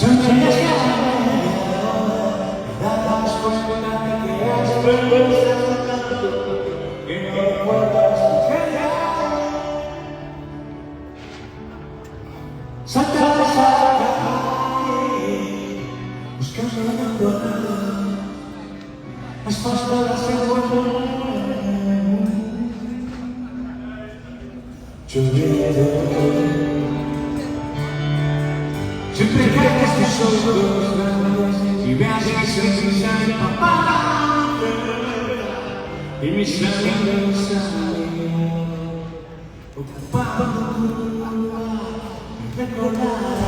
Sonríes que te das cuenta que has perdido tanto que no puedas callar. Salta de esa calle, buscando la puerta, las palabras se encuentran. Lloviendo, siempre cargas tus ojos grandes y veas mi sonrisa empapada y mis labios salen ocupando tu lugar, recordar.